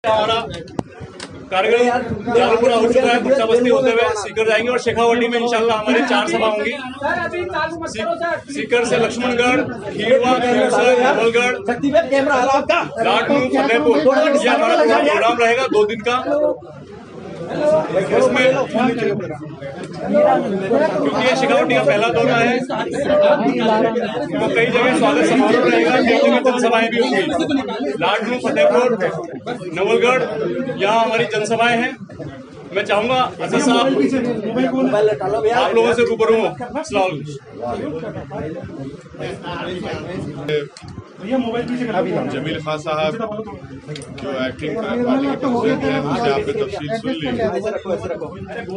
हमारा कार्यक्रम चालू पूरा हो चुका है। भुट्टा बस्ती होते हुए सीकर जाएंगे और शेखावटी में इंशाल्लाह हमारी 4 सभा होंगी। सीकर से लक्ष्मणगढ़, खीरवा, नवलगढ़, लाडनू, फतेहपुर, ये हमारा प्रोग्राम रहेगा 2 दिन का। इसमें क्योंकि ये शेखावटी का पहला दौरा है तो कई जगह स्वागत समारोह रहेगा, कई जगह जनसभाएं भी होंगी। लाडनू, फतेहपुर, नवलगढ़ यहाँ हमारी जनसभाएं हैं। मैं चाहूंगा असद साहब आप लोगों से रूबरू हूँ। जमील खान साहब जो एक्टिंग पार्टी के प्रेसिडेंट हैं उनसे आपने तफसील सुन ली। तो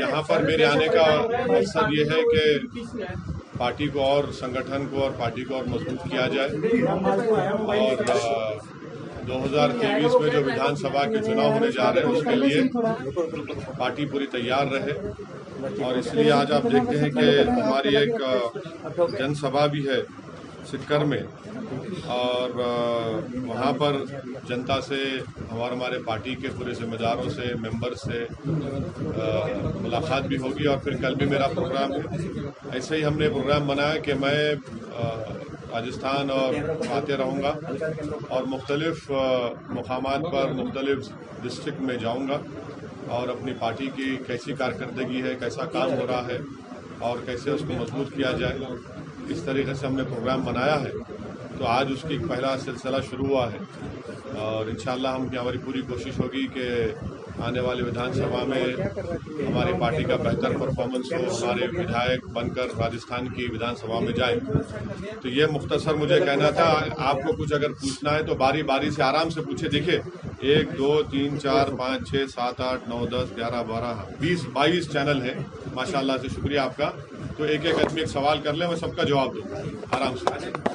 यहाँ पर मेरे आने का मकसद ये है कि पार्टी को और संगठन को और पार्टी को और मजबूत किया जाए और 2023 में जो विधानसभा के चुनाव होने जा रहे हैं उसके लिए पार्टी पूरी तैयार रहे। और इसलिए आज आप देखते हैं कि हमारी एक जनसभा भी है सीकर में और वहाँ पर जनता से हमारे पार्टी के पूरे जिम्मेदारों से मेंबर से मुलाकात भी होगी और फिर कल भी मेरा प्रोग्राम है। ऐसे ही हमने प्रोग्राम बनाया कि मैं राजस्थान और आते रहूँगा और मुख्तलिफ मुकामात पर मुख्तलिफ डिस्ट्रिक्ट में जाऊँगा और अपनी पार्टी की कैसी कारकर्दगी है, कैसा काम हो रहा है और कैसे उसको मजबूत किया जाए, इस तरीके से हमने प्रोग्राम बनाया है। तो आज उसकी पहला सिलसिला शुरू हुआ है और इंशाअल्लाह हमारी पूरी कोशिश होगी कि आने वाली विधानसभा में हमारी पार्टी का बेहतर परफॉर्मेंस हो, हमारे विधायक बनकर राजस्थान की विधानसभा में जाए। तो ये मुख्तसर मुझे कहना था। आपको कुछ अगर पूछना है तो बारी बारी से आराम से पूछे। देखिए 1 2 3 4 5 6 7 8 9 10 11 12 20 22 चैनल है माशाल्लाह से। शुक्रिया आपका। तो एक आदमी एक सवाल कर ले, मैं सबका जवाब दूँ आराम से।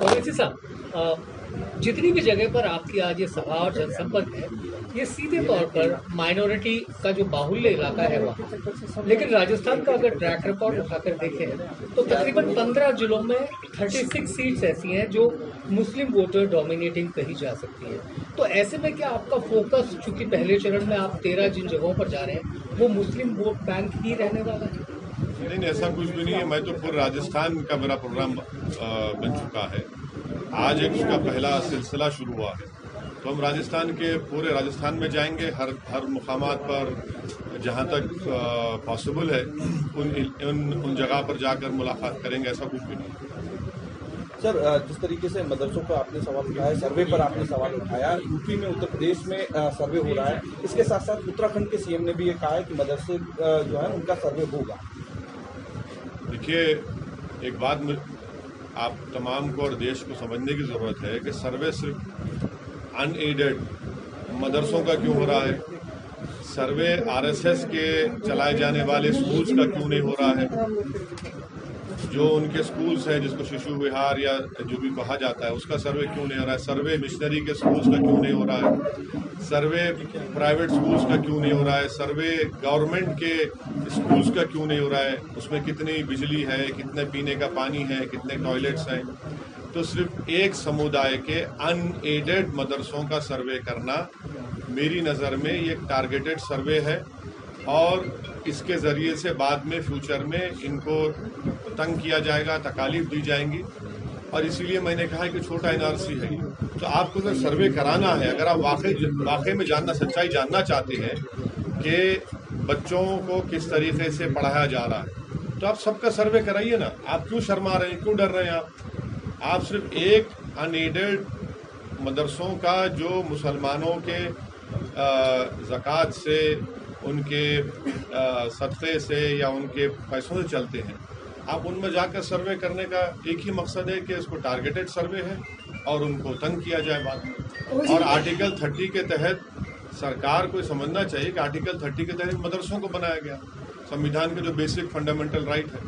ओवैसी साहब, जितनी भी जगह पर आपकी आज ये सभा और जनसंपर्क है, ये सीधे तौर पर माइनॉरिटी का जो बाहुल्य इलाका है वहाँ, लेकिन राजस्थान का अगर ट्रैक रिकॉर्ड उठाकर देखें तो तकरीबन 15 जिलों में 36 सीट्स ऐसी हैं जो मुस्लिम वोटर डोमिनेटिंग कही जा सकती है। तो ऐसे में क्या आपका फोकस, चूंकि पहले चरण में आप 13 जिन जगहों पर जा रहे हैं, वो मुस्लिम वोट बैंक ही रहने वाला है? नहीं, ऐसा कुछ भी नहीं है। मैं तो पूरे राजस्थान का मेरा प्रोग्राम बन चुका है। आज एक उसका पहला सिलसिला शुरू हुआ है तो हम राजस्थान के पूरे राजस्थान में जाएंगे। हर मुकामात पर जहां तक पॉसिबल है उन जगह पर जाकर मुलाकात करेंगे। ऐसा कुछ भी नहीं। सर, जिस तरीके से मदरसों का आपने सवाल उठाया, सर्वे पर आपने सवाल उठाया, यूपी में, उत्तर प्रदेश में सर्वे हो रहा है, इसके साथ साथ उत्तराखंड के सीएम ने भी ये कहा है कि मदरसे जो है उनका सर्वे होगा। देखिए, एक बात आप तमाम को और देश को समझने की ज़रूरत है कि सर्वे सिर्फ अनएडेड मदरसों का क्यों हो रहा है, सर्वे आरएसएस के चलाए जाने वाले स्कूल्स का क्यों नहीं हो रहा है, जो उनके स्कूल्स हैं जिसको शिशु विहार या जो भी कहा जाता है उसका सर्वे क्यों नहीं हो रहा है, सर्वे मिशनरी के स्कूल्स का क्यों नहीं हो रहा है, सर्वे प्राइवेट स्कूल्स का क्यों नहीं हो रहा है, सर्वे गवर्नमेंट के स्कूल्स का क्यों नहीं हो रहा है, उसमें कितनी बिजली है, कितने पीने का पानी है, कितने टॉयलेट्स हैं। तो सिर्फ एक समुदाय के अनएडेड मदरसों का सर्वे करना मेरी नज़र में ये टारगेटेड सर्वे है और इसके ज़रिए से बाद में फ्यूचर में इनको तंग किया जाएगा, तकालीफ दी जाएंगी। और इसीलिए मैंने कहा कि छोटा एनआरसी है। तो आपको अगर सर्वे कराना है, अगर आप वाकई में सच्चाई जानना चाहते हैं कि बच्चों को किस तरीके से पढ़ाया जा रहा है, तो आप सबका सर्वे कराइए ना। आप क्यों शर्मा रहे हैं, क्यों डर रहे हैं? आप सिर्फ एक अनएडेड मदरसों का जो मुसलमानों के ज़कात से, उनके सदक़े से या उनके पैसों से चलते हैं, आप उनमें जाकर सर्वे करने का एक ही मकसद है कि इसको टारगेटेड सर्वे है और उनको तंग किया जाए बाद में। और आर्टिकल 30 के तहत सरकार को समझना चाहिए कि आर्टिकल 30 के तहत मदरसों को बनाया गया, संविधान के जो बेसिक फंडामेंटल राइट है।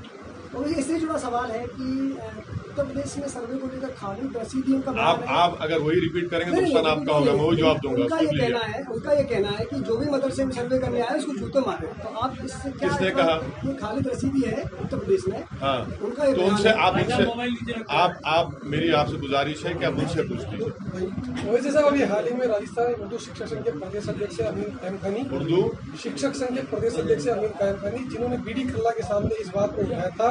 और इससे जुड़ा सवाल है कि उत्तर प्रदेश में सर्वे को लेकर खाली रसीदियों का आप अगर वही रिपीट करेंगे तो नुकसान आपका होगा, मैं वही जवाब दूंगा। उनका ये कहना है कि जो भी मदरसे में सर्वे करने आए उसको जूते मारे। तो आप इससे क्या, किसने कहा? ये खालिद रसीदी है उत्तर प्रदेश में। हाँ, उनका तो उनसे आप मेरी आपसे गुजारिश है कि आप उनसे पूछ लीजिए। वैसे साहब अभी हाल ही में राजस्थान उर्दू शिक्षक संघ के प्रदेश अध्यक्ष अमीन कायम खानी, उर्दू शिक्षक संघ के प्रदेश अध्यक्ष अमीन कायम खानी, जिन्होंने बीडी खल्ला के सामने इस बात को उठाया था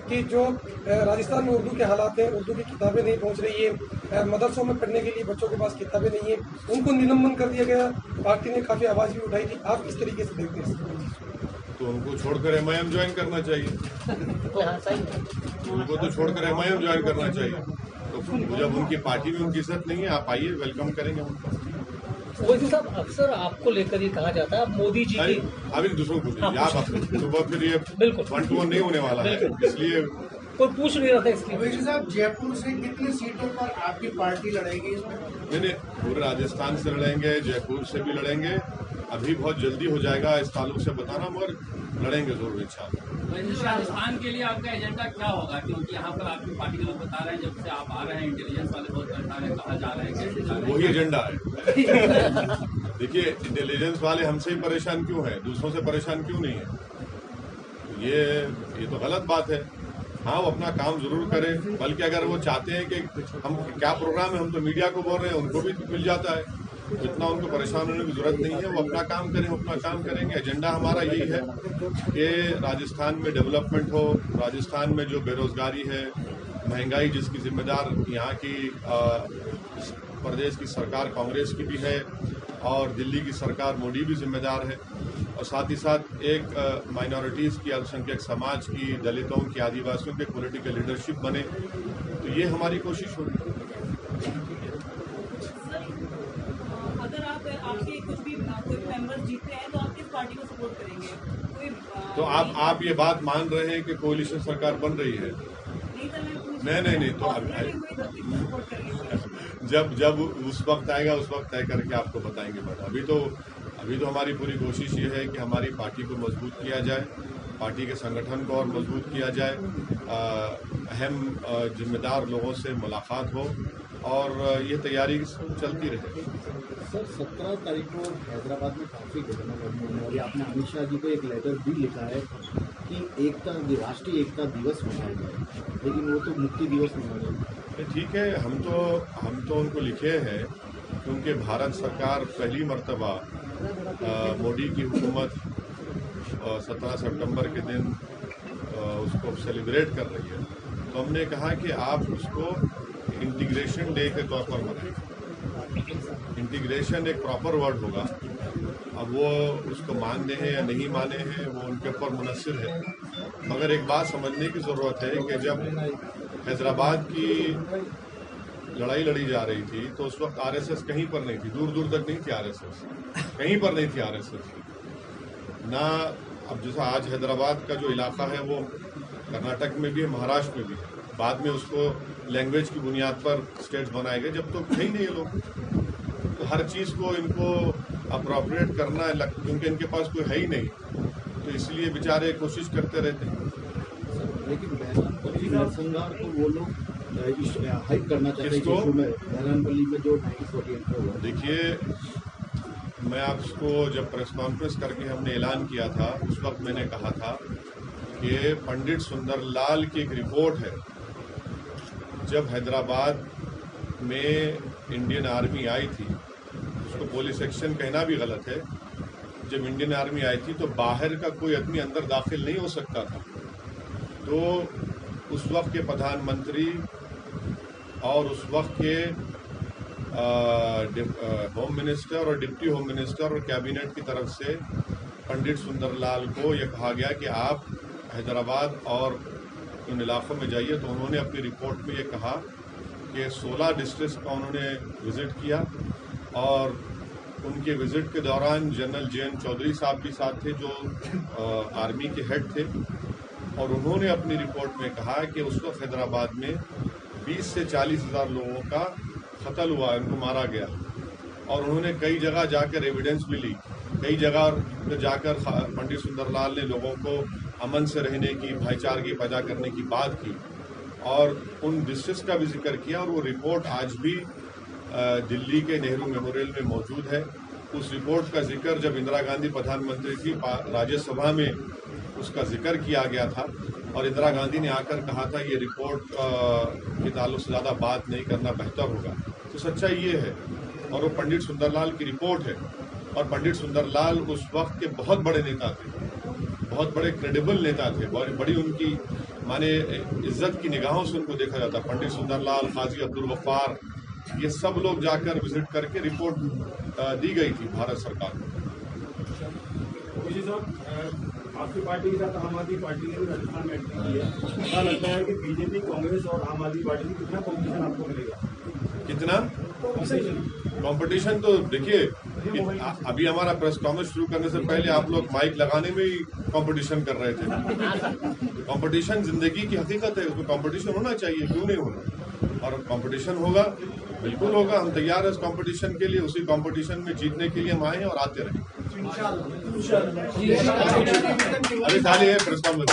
कि जो राजस्थान में उर्दू के हालात हैं, उर्दू की किताबें नहीं पहुंच रही है, मदरसों में पढ़ने के लिए बच्चों के पास किताबें नहीं है, उनको निलंबन कर दिया गया। पार्टी ने काफी आवाज भी उठाई थी। आप किस तरीके से देखते हैं? तो उनको छोड़कर एमआईएम ज्वाइन करना चाहिए, उनको तो छोड़कर एमआईएम ज्वाइन करना चाहिए। तो जब उनकी पार्टी में उनकी इज्जत नहीं है, आप आइए, वेलकम करेंगे उनको। वैसे साहब अक्सर आपको लेकर ये कहा जाता है मोदी जी की, अभी दूसरों को पूछिए, आप अपने सुबह फिर ये बिल्कुल 1-2 नहीं होने वाला है, इसलिए कोई पूछ नहीं रहा था इसलिए। वैसे साहब जयपुर से कितनी सीटों पर आपकी पार्टी लड़ेगी इसमें? नहीं, पूरे राजस्थान से लड़ेंगे, जयपुर से भी लड़ेंगे, अभी बहुत जल्दी हो जाएगा इस ताल्लुक से बताना, मगर लड़ेंगे जरूर इंशाल्लाह। राजस्थान के लिए आपका एजेंडा क्या होगा? क्योंकि यहाँ पर आपकी पार्टी के लोग बता रहे हैं, जब से आप आ रहे हैं इंटेलिजेंस वाले बहुत बता रहे हैं, कहाँ जा रहे हैं, कैसे जा रहे हैं, वही एजेंडा है। देखिए, इंटेलिजेंस वाले हमसे ही परेशान क्यों है, दूसरों से परेशान क्यों नहीं है? ये तो गलत बात है। हाँ, वो अपना काम जरूर करें, बल्कि अगर वो चाहते हैं कि हम क्या प्रोग्राम है, हम तो मीडिया को बोल रहे हैं, उनको भी मिल जाता है, तो इतना उनको परेशान होने की जरूरत नहीं है। वो अपना काम करें, हम अपना काम करेंगे। एजेंडा हमारा यही है कि राजस्थान में डेवलपमेंट हो, राजस्थान में जो बेरोजगारी है, महंगाई जिसकी जिम्मेदार यहाँ की प्रदेश की सरकार कांग्रेस की भी है और दिल्ली की सरकार मोदी भी जिम्मेदार है, और साथ ही साथ एक माइनॉरिटीज़ की, अल्पसंख्यक समाज की, दलितों की, आदिवासियों के पॉलिटिकल लीडरशिप बने, तो ये हमारी कोशिश होगी। अगर आपके कुछ भी कोई मेंबर्स जीतते हैं तो आप किस पार्टी को सपोर्ट करेंगे? तो आप ये बात मान रहे हैं कि कोalition सरकार बन रही है? नहीं, तो जब उस वक्त आएगा, उस वक्त तय करके आपको बताएंगे। बट अभी तो हमारी पूरी कोशिश ये है कि हमारी पार्टी को मजबूत किया जाए, पार्टी के संगठन को और मजबूत किया जाए, अहम जिम्मेदार लोगों से मुलाकात हो और ये तैयारी चलती रहे। सर, 17 तारीख को हैदराबाद में काफ़ी घटना घटी है और आपने अमित शाह जी को एक लेटर भी लिखा है कि राष्ट्रीय एकता दिवस मनाया जाए, लेकिन वो तो मुक्ति दिवस मनाया जाए। ठीक है, हम तो उनको लिखे हैं क्योंकि भारत सरकार पहली मर्तबा मोदी की हुकूमत 17 सितंबर के दिन उसको सेलिब्रेट कर रही है, तो हमने कहा कि आप उसको इंटीग्रेशन डे के तौर पर मनाएं। इंटीग्रेशन एक प्रॉपर वर्ड होगा, अब वो उसको मानने हैं या नहीं माने हैं वो उनके ऊपर मुनस्सिर है, मगर एक बात समझने की ज़रूरत है कि जब हैदराबाद की लड़ाई लड़ी जा रही थी तो उस वक्त आरएसएस कहीं पर नहीं थी, दूर दूर तक नहीं थी आरएसएस, कहीं पर नहीं थी आरएसएस ना। अब जैसा आज हैदराबाद का जो इलाका है वो कर्नाटक में भी है, महाराष्ट्र में भी है, बाद में उसको लैंग्वेज की बुनियाद पर स्टेट्स बनाए गए, जब तो थे ही नहीं ये लोग। तो हर चीज़ को इनको अप्रोप्रिएट करना है क्योंकि इनके पास कोई है ही नहीं, तो इसलिए बेचारे कोशिश करते रहते हैं। लेकिन बहरानपल्ली नरसंहार को वो लोग हाइक करना चाहते हैं, बहरानपल्ली में जो 1948 हुआ। देखिए, मैं आपको जब प्रेस कॉन्फ्रेंस करके हमने ऐलान किया था, उस वक्त मैंने कहा था कि पंडित सुंदरलाल की एक रिपोर्ट है, जब हैदराबाद में इंडियन आर्मी आई थी, उसको पुलिस एक्शन कहना भी गलत है, जब इंडियन आर्मी आई थी तो बाहर का कोई आदमी अंदर दाखिल नहीं हो सकता था। तो उस वक्त के प्रधानमंत्री और उस वक्त के होम मिनिस्टर और डिप्टी होम मिनिस्टर और कैबिनेट की तरफ से पंडित सुंदरलाल को यह कहा गया कि आप हैदराबाद और उन इलाकों में जाइए। तो उन्होंने अपनी रिपोर्ट में ये कहा कि 16 डिस्ट्रिक्ट का उन्होंने विज़िट किया और उनके विज़िट के दौरान जनरल जे.एन. चौधरी साहब भी साथ थे जो आर्मी के हेड थे, और उन्होंने अपनी रिपोर्ट में कहा कि उस वक्त हैदराबाद में 20 से 40 हज़ार लोगों का कत्ल हुआ, उनको मारा गया, और उन्होंने कई जगह जाकर एविडेंस भी ली, कई जगह जाकर पंडित सुंदरलाल ने लोगों को अमन से रहने की, भाईचारगी पैदा करने की बात की, और उन डिस्ट्रिक्ट्स का भी जिक्र किया, और वो रिपोर्ट आज भी दिल्ली के नेहरू मेमोरियल में मौजूद है। उस रिपोर्ट का जिक्र जब इंदिरा गांधी प्रधानमंत्री थी, राज्यसभा में उसका जिक्र किया गया था, और इंदिरा गांधी ने आकर कहा था ये रिपोर्ट के ताल्लुक से ज़्यादा बात नहीं करना बेहतर होगा। तो सच्चाई ये है, और वो पंडित सुंदरलाल की रिपोर्ट है, और पंडित सुंदरलाल उस वक्त के बहुत बड़े नेता थे, बहुत बड़े क्रेडिबल नेता थे, बड़ी उनकी माने इज्जत की निगाहों से उनको देखा जाता। पंडित सुंदरलाल, काजी अब्दुल गफ्फार, ये सब लोग जाकर विजिट करके रिपोर्ट दी गई थी भारत सरकार को। आपकी पार्टी के साथ आम आदमी पार्टी ने भी राजस्थान में एंट्री की है। क्या लगता है कि बीजेपी, कांग्रेस और आम आदमी पार्टी में कितना कॉम्पिटिशन आपको मिलेगा? कितना कंपटीशन? तो देखिए, अभी हमारा प्रेस कॉन्फ्रेंस शुरू करने से पहले आप लोग माइक लगाने में ही कंपटीशन कर रहे थे। कंपटीशन जिंदगी की हकीकत है, उसमें कंपटीशन होना चाहिए, क्यों नहीं होना? और कंपटीशन होगा, बिल्कुल होगा। हम तैयार हैं इस कंपटीशन के लिए, उसी कंपटीशन में जीतने के लिए हम आए हैं और आते रहे। अरे खाली है प्रेस कॉन्फ्रेंस,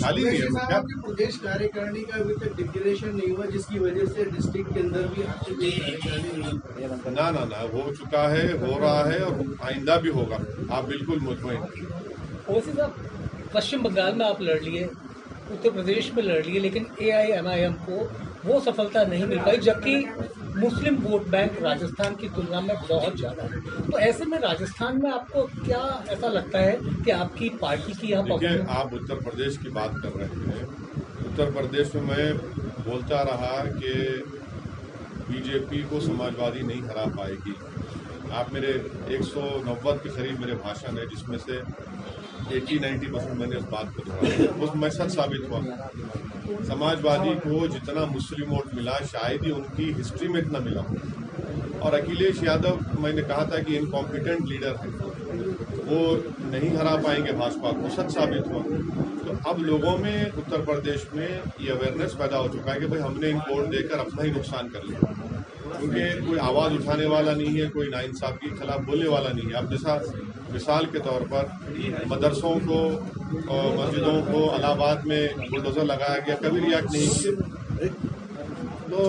खाली नहीं है क्या? प्रदेश कार्यकारिणी का अभी तक डिक्लेरेशन नहीं हुआ, जिसकी वजह से डिस्ट्रिक्ट के अंदर भी आपसे ना हो चुका है, हो रहा है, और आइंदा भी होगा। आप बिल्कुल मुतमईन। ओवैसी साहब, पश्चिम बंगाल में आप लड़ लिए, उत्तर प्रदेश में लड़ लिए, लेकिन AIMIM को वो सफलता नहीं मिल पाई, जबकि मुस्लिम वोट बैंक राजस्थान की तुलना में बहुत ज़्यादा है। तो ऐसे में राजस्थान में आपको क्या ऐसा लगता है कि आपकी पार्टी की यहाँ देखिए, आप उत्तर प्रदेश की बात कर रहे हैं। उत्तर प्रदेश में मैं बोलता रहा कि बीजेपी को समाजवादी नहीं हरा पाएगी। आप मेरे 190 के करीब मेरे भाषण है, जिसमें से 80-90% मैंने इस बात को दोहराया, उसमें सच साबित हुआ। समाजवादी को जितना मुस्लिम वोट मिला, शायद ही उनकी हिस्ट्री में इतना मिला। और अखिलेश यादव, मैंने कहा था कि इनकॉम्पिटेंट लीडर है, वो नहीं हरा पाएंगे भाजपा को, सच साबित हुआ। तो अब लोगों में उत्तर प्रदेश में ये अवेयरनेस पैदा हो चुका है कि भाई हमने इन वोट देकर अपना ही नुकसान कर लिया, क्योंकि कोई आवाज़ उठाने वाला नहीं है, कोई नाइंसाफी के खिलाफ बोलने वाला नहीं है। अब जैसा मिसाल के तौर पर मदरसों को और मस्जिदों को इलाहाबाद में बुलडोजर लगाया गया, कभी रिएक्ट नहीं किया। तो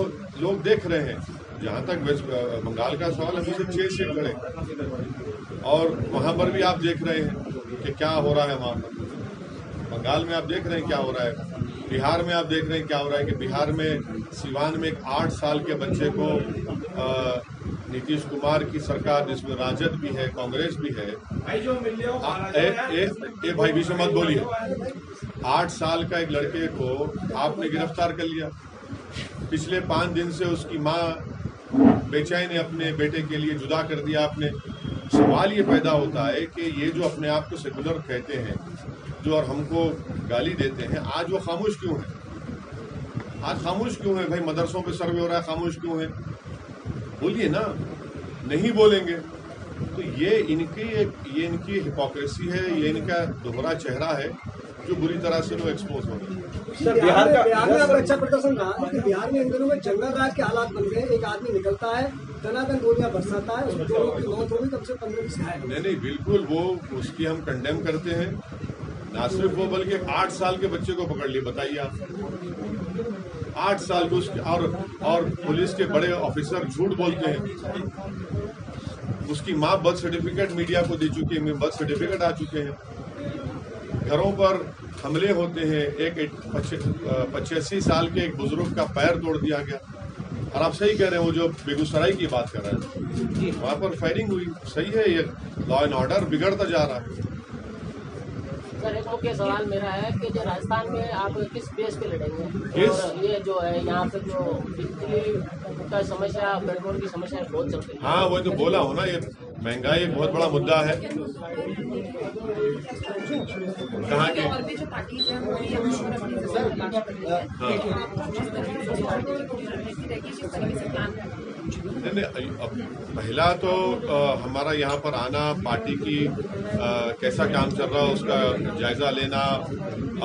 लोग देख रहे हैं। जहाँ तक वेस्ट बंगाल का सवाल, अभी से 6 सीट खड़े, और वहाँ पर भी आप देख रहे हैं कि क्या हो रहा है। वहाँ पर बंगाल में आप देख रहे हैं क्या हो रहा है, बिहार में आप देख रहे हैं क्या हो रहा है कि बिहार में सिवान में एक 8 साल के बच्चे को नीतीश कुमार की सरकार, जिसमें राजद भी है, कांग्रेस भी है, ए भाई बीच में मत बोलिए, 8 साल का एक लड़के को आपने गिरफ्तार कर लिया। पिछले 5 दिन से उसकी माँ बेचैन है, अपने बेटे के लिए जुदा कर दिया आपने। सवाल ये पैदा होता है कि ये जो अपने आप को सेकुलर कहते हैं, जो और हमको गाली देते हैं, आज वो खामोश क्यों है? आज खामोश क्यों है? भाई मदरसों पे सर्वे हो रहा है, खामोश क्यों है? बोलिए ना, नहीं बोलेंगे। तो ये इनकी हिपोक्रेसी है, ये इनका दोहरा चेहरा है, जो बुरी तरह से वो एक्सपोज हो रहे हैं। बिहार में अब अच्छा प्रदर्शन रहा है, बिहार में इन दिनों में जंगल राज के हालात बन गए। एक आदमी निकलता है, दनादन गोलियां बरसाता है, उसमें 2 लोगों की मौत हो गई, तब से 15-20 घायल। नहीं, बिल्कुल वो उसकी हम कंडेम करते हैं। ना सिर्फ वो, बल्कि 8 साल के बच्चे को पकड़ लिए, बताइए आप। 8 साल के उसके, और पुलिस के बड़े ऑफिसर झूठ बोलते हैं। उसकी माँ बर्थ सर्टिफिकेट मीडिया को दे चुकी है, बर्थ सर्टिफिकेट आ चुके हैं। घरों पर हमले होते हैं। एक 85 साल के एक बुजुर्ग का पैर तोड़ दिया गया। और आप सही कह रहे हैं, वो जो बेगूसराय की बात कर रहे हैं, वहाँ पर फायरिंग हुई। सही है, ये लॉ एंड ऑर्डर बिगड़ता जा रहा है। सर, एक मुख्य सवाल मेरा है कि जो राजस्थान में आप किस बेस पे लड़ेंगे? और ये जो है यहाँ पे जो बिजली का समस्या, पेट्रोल की समस्या बहुत चल रही है। हाँ, वो तो बोला हो ना, ये महंगाई एक बहुत बड़ा मुद्दा है। कहाँ के? नहीं, पहला तो हमारा यहाँ पर आना, पार्टी की कैसा काम चल रहा है उसका जायजा लेना,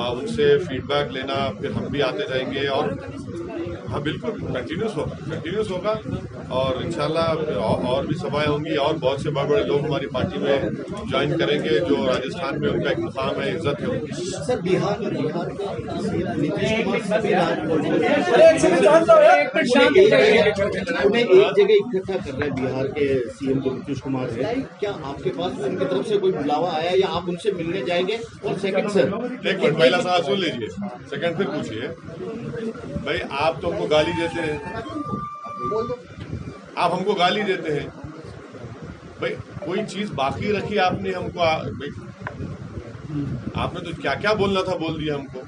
उनसे फीडबैक लेना, फिर हम भी आते जाएंगे। और हाँ, बिल्कुल कंटिन्यूस होगा। और इंशाल्लाह और भी सभाएं होंगी और बहुत से बड़े बड़े लोग हमारी पार्टी में ज्वाइन करेंगे जो राजस्थान में उनका एक मुकाम है, इज्जत है उनकी। सर बिहार में नीतीश कुमार सभी उन्हें एक जगह इकट्ठा कर रहे हैं। बिहार के सीएम जो नीतीश कुमार है, क्या आपके पास उनकी तरफ से कोई बुलावा आया या आप उनसे मिलने जाएंगे? और सेकंड सर, एक मिनट, पहला सवाल सुन लीजिए, सेकंड फिर पूछिए। भाई आप तो हमको गाली देते हैं, आप हमको गाली देते हैं। भाई कोई चीज बाकी रखी आपने हमको, आपने तो क्या क्या बोलना था बोल दिया हमको।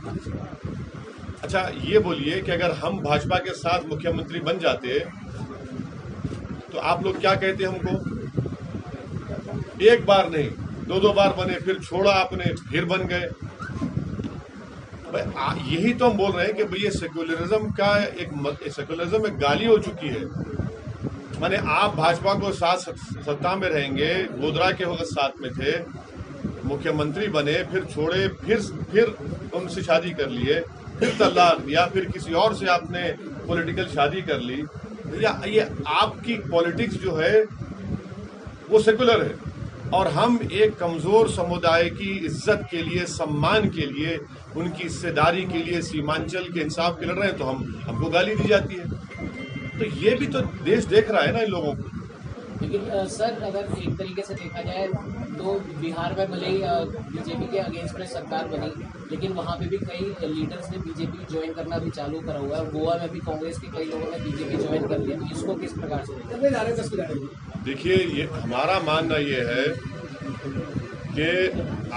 अच्छा ये बोलिए कि अगर हम भाजपा के साथ मुख्यमंत्री बन जाते तो आप लोग क्या कहते हमको? एक बार नहीं, दो बार बने, फिर छोड़ा आपने, फिर बन गए। यही तो हम बोल रहे हैं कि भैया सेक्युलरिज्म का सेक्युलरिज्म एक गाली हो चुकी है। माने आप भाजपा को साथ सत्ता में रहेंगे, गोधरा के वक्त साथ में थे, मुख्यमंत्री बने, फिर छोड़े, फिर उनसे शादी कर लिए, फिर तलाक दिया, फिर किसी और से आपने पॉलिटिकल शादी कर ली। ये आपकी पॉलिटिक्स जो है वो सेकुलर है, और हम एक कमजोर समुदाय की इज्जत के लिए, सम्मान के लिए, उनकी हिस्सेदारी के लिए, सीमांचल के इंसाफ के लड़ रहे हैं, तो हमको गाली दी जाती है। तो ये भी तो देश देख रहा है ना इन लोगों को। लेकिन सर अगर एक तरीके से देखा जाए तो बिहार में भले ही बीजेपी के अगेंस्ट में सरकार बनी, लेकिन वहाँ पे भी कई लीडर्स ने बीजेपी ज्वाइन करना भी चालू करा हुआ है। गोवा में भी कांग्रेस के कई लोगों ने बीजेपी ज्वाइन कर लिया, तो इसको किस प्रकार से? देखिए, ये हमारा मानना ये है कि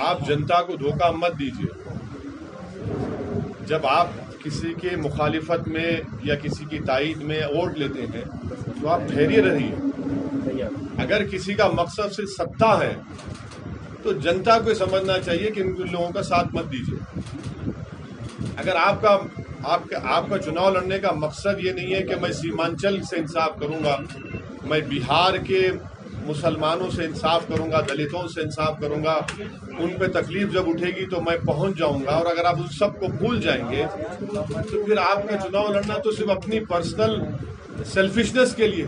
आप जनता को धोखा मत दीजिए। जब आप किसी के मुखालिफत में या किसी की तायीद में वोट लेते हैं तो आप ठहरिए रहिए। अगर किसी का मकसद सिर्फ सत्ता है तो जनता को समझना चाहिए कि इन लोगों का साथ मत दीजिए। अगर आपका चुनाव लड़ने का मकसद ये नहीं है कि मैं सीमांचल से इंसाफ करूंगा, मैं बिहार के मुसलमानों से इंसाफ करूंगा, दलितों से इंसाफ करूंगा, उन पे तकलीफ जब उठेगी तो मैं पहुंच जाऊंगा, और अगर आप उस सबको भूल जाएंगे तो फिर आपका चुनाव लड़ना तो सिर्फ अपनी पर्सनल सेल्फिशनेस के लिए।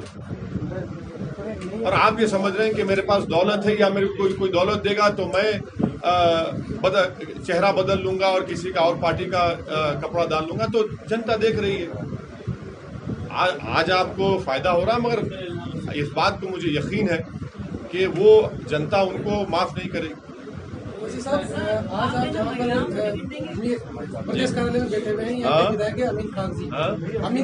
और आप ये समझ रहे हैं कि मेरे पास दौलत है या मेरे कोई दौलत देगा तो मैं चेहरा बदल लूंगा और किसी का और पार्टी का कपड़ा डाल लूंगा। तो जनता देख रही है। आज आपको फायदा हो रहा है, मगर इस बात को मुझे यकीन है कि वो जनता उनको माफ नहीं करेगी। साहब, आज आप जहाँ पर प्रदेश कार्यालय में बैठे हुए हैं, यहाँ के विधायक है अमीन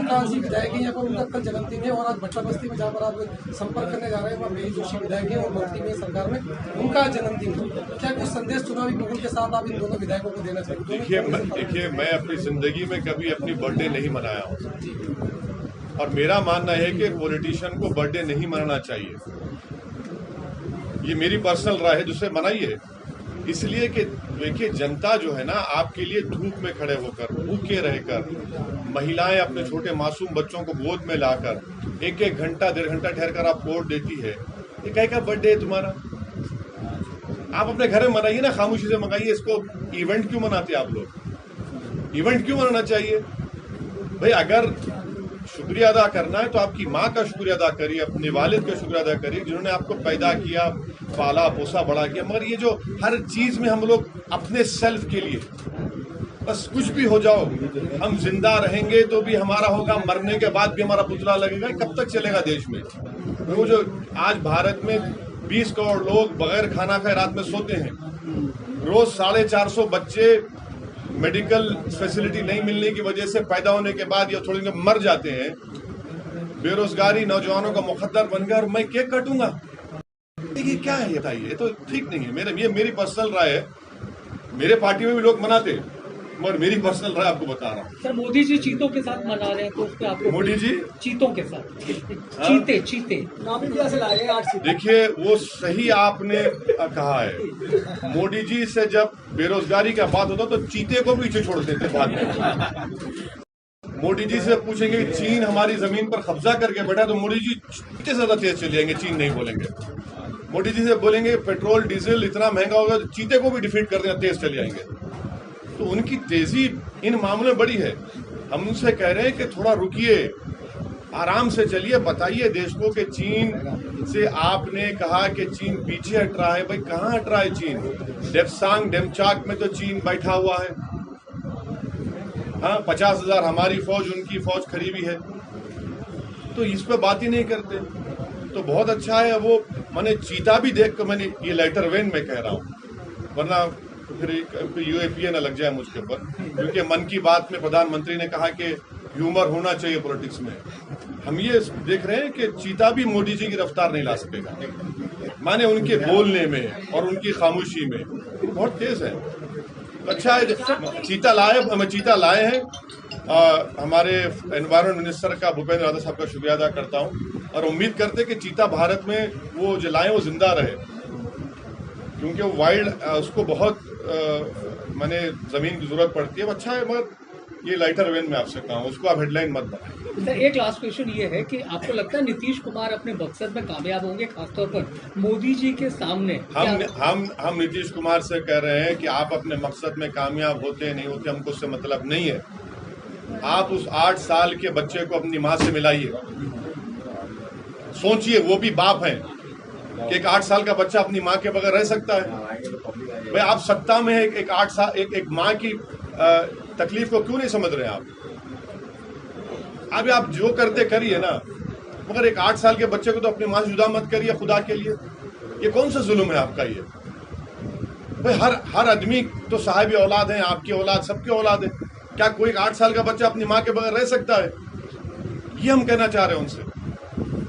खान जी विधायक है, यहाँ पर उनका कल जन्मदिन है। और आज भट्टा बस्ती में जहाँ पर आप संपर्क करने जा रहे हैं वहाँ मेरी जोशी विधायक है और मंत्री में सरकार में उनका जन्मदिन है। क्या कुछ संदेश चुनावी माहौल के साथ आप इन दोनों विधायकों को देना चाहिए? देखिए, मैं अपनी जिंदगी में कभी अपनी बर्थडे नहीं मनाया हूँ, और मेरा मानना है कि पॉलिटिशियन को बर्थडे नहीं मनाना चाहिए। ये मेरी पर्सनल राय है, जिससे मनाइए। इसलिए कि देखिए, जनता जो है ना, आपके लिए धूप में खड़े होकर, भूखे रहकर, महिलाएं अपने छोटे मासूम बच्चों को गोद में लाकर 1-1 घंटा 1.5 घंटा ठहर कर आपको वोट देती है। ये क्या का बर्थडे है तुम्हारा? आप अपने घर में मनाइए ना, खामोशी से मंगाइए। इसको इवेंट क्यों मनाते आप लोग? इवेंट क्यों मनाना चाहिए भाई? अगर शुक्रिया अदा करना है तो आपकी माँ का शुक्रिया अदा करिए, अपने वालिद का शुक्रिया अदा करिए, जिन्होंने आपको पैदा किया, पाला पोसा बड़ा किया। मगर ये जो हर चीज में हम लोग अपने सेल्फ के लिए, बस कुछ भी हो जाओ, हम जिंदा रहेंगे तो भी हमारा होगा, मरने के बाद भी हमारा पुतला लगेगा, कब तक चलेगा देश में? वो जो आज भारत में 20 करोड़ लोग बगैर खाना खाए रात में सोते हैं, रोज 450 बच्चे मेडिकल फैसिलिटी नहीं मिलने की वजह से पैदा होने के बाद या थोड़ी देर मर जाते हैं, बेरोजगारी नौजवानों का मुकद्दर बन गया, और मैं केक काटूंगा? देखिए क्या है, बताइए, ये तो ठीक नहीं है। ये मेरी पर्सनल राय है। मेरे पार्टी में भी लोग मनाते हैं, मगर मेरी पर्सनल राय आपको बता रहा हूँ। सर, मोदी जी चीतों के साथ मना रहे हैं, तो उस पर आपको? मोदी जी चीतों के साथ, चीते देखिए, वो सही आपने कहा है। मोदी जी से जब बेरोजगारी का बात होता तो चीते को पीछे छोड़ देते बाद में। मोदी जी से पूछेंगे चीन हमारी जमीन पर कब्जा करके बैठा, तो मोदी जी चीते से ज्यादा तेज चले जाएंगे, चीन नहीं बोलेंगे। मोदी जी से बोलेंगे पेट्रोल डीजल इतना महंगा होगा तो चीते को भी डिफीट कर देना, तेज चले जाएंगे। तो उनकी तेजी इन मामलों में बड़ी है। हम उनसे कह रहे हैं कि थोड़ा रुकिए, आराम से चलिए, बताइए देश को कि चीन से आपने कहा कि चीन पीछे हट रहा है। भाई कहाँ हट रहा है चीन? डेप्सांग डेमचाक में तो चीन बैठा हुआ है। हाँ, 50,000 हमारी फौज, उनकी फौज खड़ी हुई है, तो इस पे बात ही नहीं करते। तो बहुत अच्छा है वो, मैंने चीता भी देख कर मैंने ये लेटर वेन में कह रहा हूँ, वरना फिर यूएपीए न लग जाए मुझके ऊपर, क्योंकि मन की बात में प्रधानमंत्री ने कहा कि ह्यूमर होना चाहिए पॉलिटिक्स में। हम ये देख रहे हैं कि चीता भी मोदी जी की रफ्तार नहीं ला सकेगा, माने उनके बोलने में और उनकी खामोशी में बहुत तेज है। अच्छा है चीता लाए हैं। हमारे एनवायरमेंट मिनिस्टर का भूपेंद्र यादव साहब का शुक्रिया अदा करता हूँ, और उम्मीद करते कि चीता भारत में वो जो लाए वो जिंदा रहे, क्योंकि वो वाइल्ड उसको बहुत माने जमीन की जरूरत पड़ती है। अच्छा है, मगर ये लाइटर वेन में आपसे कहा, उसको आप हेडलाइन मत बनाएं। सर, एक लास्ट क्वेश्चन ये है कि आपको लगता है नीतीश कुमार अपने मकसद में कामयाब होंगे, खासतौर पर मोदी जी के सामने? हम नीतीश कुमार से कह रहे हैं कि आप अपने मकसद में कामयाब होते नहीं होते हमको उससे मतलब नहीं है। आप उस 8 साल के बच्चे को अपनी माँ से मिलाइए, सोचिए, वो भी बाप हैं कि एक 8 साल का बच्चा अपनी माँ के बगैर रह सकता है? भाई आप सत्ता में एक 8 साल एक माँ की तकलीफ को क्यों नहीं समझ रहे हैं आप? अभी आप जो करते करिए ना, मगर एक 8 साल के बच्चे को तो अपनी माँ से जुदा मत करिए खुदा के लिए। ये कौन सा जुल्म है आपका ये? भाई हर आदमी तो साहिब औलाद है, आपकी औलाद सबकी औलाद है। क्या कोई 8 साल का बच्चा अपनी माँ के बगैर रह सकता है? ये हम कहना चाह रहे हैं उनसे।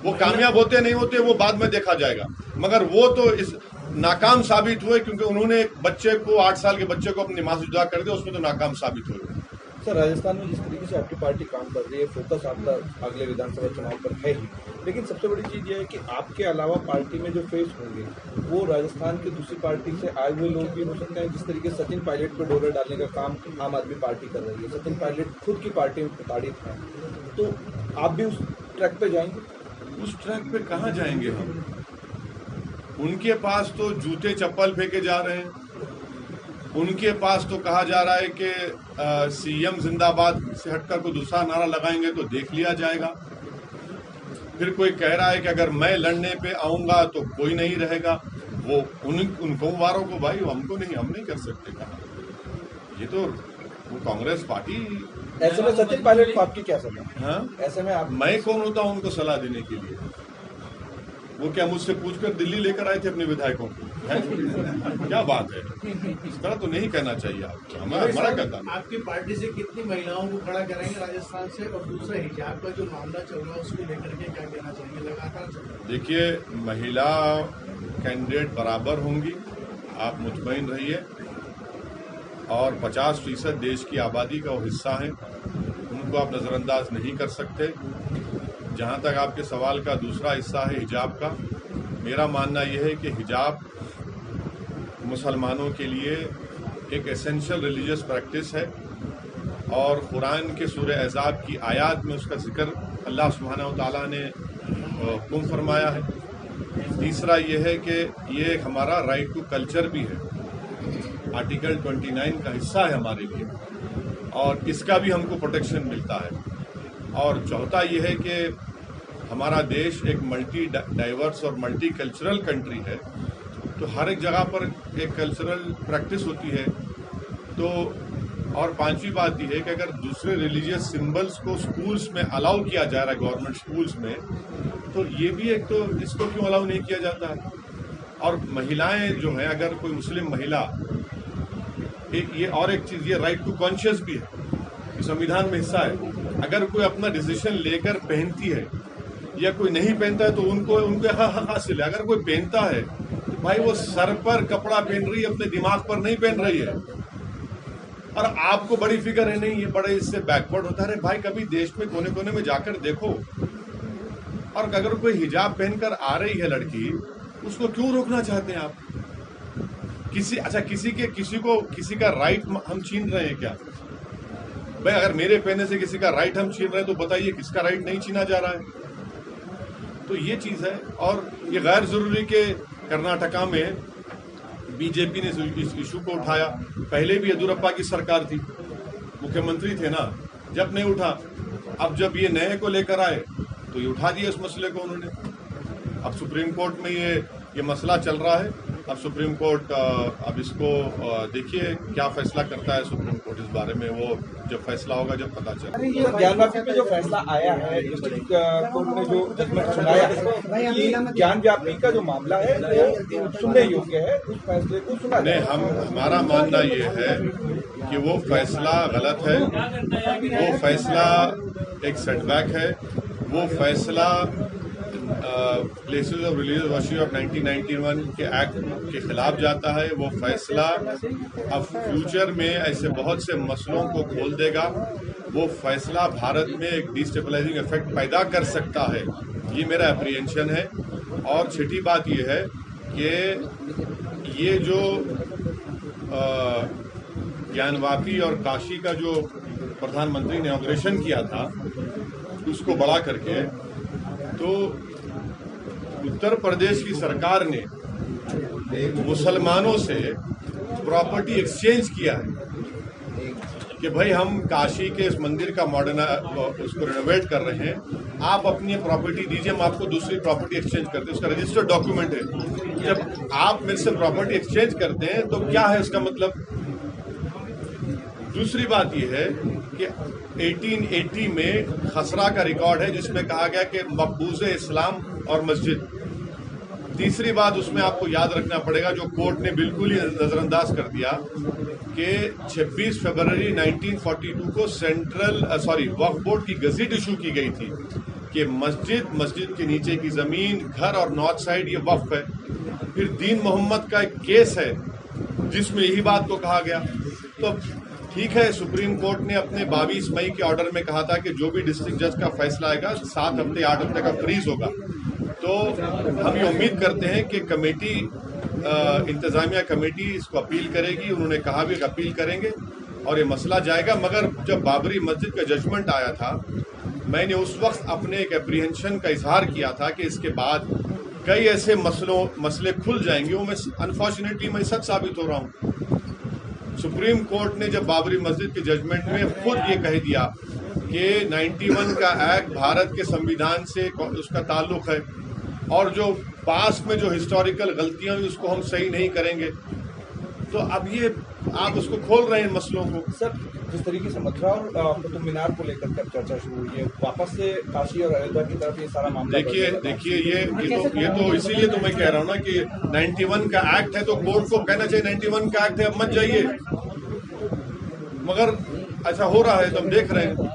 वो कामयाब होते नहीं होते वो बाद में देखा जाएगा, मगर वो तो इस नाकाम साबित हुए, क्योंकि उन्होंने एक बच्चे को 8 साल के बच्चे को अपनी माँ से जुदा कर दिया, उसमें तो नाकाम साबित हुए। सर, राजस्थान में जिस तरीके से आपकी पार्टी काम कर रही है, फोकस आपका अगले विधानसभा चुनाव पर है ही, लेकिन सबसे बड़ी चीज़ ये है कि आपके अलावा पार्टी में जो फेस होंगे वो राजस्थान की दूसरी पार्टी से आए हुए लोग भी हो सकते हैं। जिस तरीके से सचिन पायलट पर डोरा डालने का काम आम आदमी पार्टी कर रही है, सचिन पायलट खुद की पार्टी में प्रताड़ित हैं, तो आप भी उस ट्रैक पे जाएंगे? उस ट्रैक पे कहाँ जाएंगे हम? उनके पास तो जूते चप्पल फेंके जा रहे हैं, उनके पास तो कहा जा रहा है कि सीएम जिंदाबाद से हटकर कोई दूसरा नारा लगाएंगे तो देख लिया जाएगा। फिर कोई कह रहा है कि अगर मैं लड़ने पे आऊंगा तो कोई नहीं रहेगा। वो उनको वारों को, भाई हमको नहीं, हम नहीं कर सकते कहा। ये तो वो कांग्रेस पार्टी। ऐसे में सचिन पायलट को आपकी क्या सलाह? हाँ, ऐसे में आप, मैं कौन होता हूं उनको सलाह देने के लिए? वो क्या मुझसे पूछकर दिल्ली लेकर आए थे अपने विधायकों को? क्या बात है? इस तरह तो नहीं कहना चाहिए आपको। हमारा कहता है। आपकी पार्टी से कितनी महिलाओं को खड़ा कराएंगे राजस्थान से? और दूसरा हिजाब का जो मामला चल रहा है उसको लेकर के क्या कहना चाहेंगे? लगातार देखिए, महिला कैंडिडेट बराबर होंगी, आप मुतमईन रहिए। और 50% देश की आबादी का वो हिस्सा है, उनको आप नज़रअंदाज नहीं कर सकते। जहाँ तक आपके सवाल का दूसरा हिस्सा है हिजाब का, मेरा मानना यह है कि हिजाब मुसलमानों के लिए एक एसेंशियल रिलीजियस प्रैक्टिस है, और कुरान के सूरह अहज़ाब की आयत में उसका जिक्र अल्लाह सुब्हानहू व तआला ने हुक्म फरमाया है। तीसरा यह है कि ये हमारा राइट टू कल्चर भी है, आर्टिकल 29 का हिस्सा है हमारे लिए, और इसका भी हमको प्रोटेक्शन मिलता है। और चौथा यह है कि हमारा देश एक मल्टी डाइवर्स और मल्टी कल्चरल कंट्री है, तो हर एक जगह पर एक कल्चरल प्रैक्टिस होती है। तो और पांचवी बात यह है कि अगर दूसरे रिलीजियस सिंबल्स को स्कूल्स में अलाउ किया जा रहा है, गवर्नमेंट स्कूल्स में, तो ये भी एक, तो इसको क्यों अलाउ नहीं किया जाता है? और महिलाएं जो हैं, अगर कोई मुस्लिम महिला, ये और एक चीज़, ये राइट टू कॉन्शियस भी है, संविधान में हिस्सा है। अगर कोई अपना डिसीजन लेकर पहनती है या कोई नहीं पहनता है तो उनके हक हासिल है। अगर कोई पहनता है, भाई वो सर पर कपड़ा पहन रही है, अपने दिमाग पर नहीं पहन रही है। और आपको बड़ी फिक्र है, नहीं ये बड़े इससे बैकवर्ड होता है। भाई कभी देश में कोने कोने में जाकर देखो। और अगर कोई हिजाब पहनकर आ रही है लड़की, उसको क्यों रोकना चाहते हैं आप? किसी का राइट हम छीन रहे हैं क्या? भाई अगर मेरे पहने से किसी का राइट हम छीन रहे हैं तो बताइए किसका राइट नहीं छीना जा रहा है? तो ये चीज़ है। और ये गैर जरूरी के कर्नाटका में बीजेपी ने इस इशू को उठाया। पहले भी येदियुरप्पा की सरकार थी, मुख्यमंत्री थे ना, जब नहीं उठा। अब जब ये नए को लेकर आए तो ये उठा दिया इस मसले को उन्होंने। अब सुप्रीम कोर्ट में ये मसला चल रहा है। अब सुप्रीम कोर्ट अब इसको देखिए क्या फैसला करता है सुप्रीम कोर्ट इस बारे में, वो जब फैसला होगा जब पता चलेगा। ज्ञानवापी पे जो फैसला आया है, डिस्ट्रिक्ट कोर्ट ने जो जजमेंट सुनाया है कि ज्ञानवापी का जो मामला है वो सुनने योग्य है, उस फैसले को सुना नहीं, हमारा मानना ये है कि वो फैसला गलत है, वो फैसला एक सेटबैक है, वो फैसला places of religious worship of 1991 के एक्ट के खिलाफ जाता है। वो फैसला अब फ्यूचर में ऐसे बहुत से मसलों को खोल देगा। वो फैसला भारत में एक डिस्टेबलाइजिंग इफेक्ट पैदा कर सकता है, ये मेरा अप्रीहेंशन है। और छठी बात ये है कि ये जो ज्ञानवापी और काशी का जो प्रधानमंत्री ने इनॉग्रेशन किया था उसको बढ़ा करके, तो उत्तर प्रदेश की सरकार ने मुसलमानों से प्रॉपर्टी एक्सचेंज किया है कि भाई हम काशी के इस मंदिर का उसको रिनोवेट कर रहे हैं, आप अपनी प्रॉपर्टी दीजिए, हम आपको दूसरी प्रॉपर्टी एक्सचेंज करते हैं। उसका रजिस्टर्ड डॉक्यूमेंट है। जब आप मेरे से प्रॉपर्टी एक्सचेंज करते हैं तो क्या है उसका मतलब? दूसरी बात यह है कि 1880 में खसरा का रिकॉर्ड है जिसमें कहा गया कि मकबूज़ इस्लाम और मस्जिद। तीसरी बात उसमें आपको याद रखना पड़ेगा, जो कोर्ट ने बिल्कुल ही नजरअंदाज कर दिया, कि 26 फरवरी 1942 को वक्फ बोर्ड की गज़ेट इशू की गई थी कि मस्जिद के नीचे की जमीन, घर और नॉर्थ साइड ये वक्फ है। फिर दीन मोहम्मद का एक केस है जिसमें यही बात को कहा गया। तो ठीक है, सुप्रीम कोर्ट ने अपने 22 मई के ऑर्डर में कहा था कि जो भी डिस्ट्रिक्ट जज का फैसला आएगा 7 हफ्ते 8 हफ्ते का फ्रीज होगा। तो हम ये उम्मीद करते हैं कि कमेटी, इंतजामिया कमेटी इसको अपील करेगी। उन्होंने कहा भी कि अपील करेंगे और ये मसला जाएगा। मगर जब बाबरी मस्जिद का जजमेंट आया था, मैंने उस वक्त अपने एक एप्रीहेंशन का इजहार किया था कि इसके बाद कई ऐसे मसले खुल जाएंगे। वो मैं अनफॉर्चुनेटली मैं सच साबित हो रहा हूँ। सुप्रीम कोर्ट ने जब बाबरी मस्जिद के जजमेंट में खुद ये कह दिया कि 91 का एक्ट भारत के संविधान से उसका ताल्लुक है और जो पास्ट में जो हिस्टोरिकल गलतियां हुई उसको हम सही नहीं करेंगे। तो अब ये आप उसको खोल रहे हैं मसलों को। सर, जिस तरीके से मथुरा और कुतुब मीनार को लेकर चर्चा शुरू हुई है, वापस से काशी और अयोध्या की तरफ ये सारा मामला देखिए ये तो इसीलिए तो मैं कह रहा हूँ ना कि 91 का एक्ट है तो कोर्ट को कहना चाहिए 91 का एक्ट है, अब मत जाइए। मगर ऐसा हो रहा है तो हम देख रहे हैं।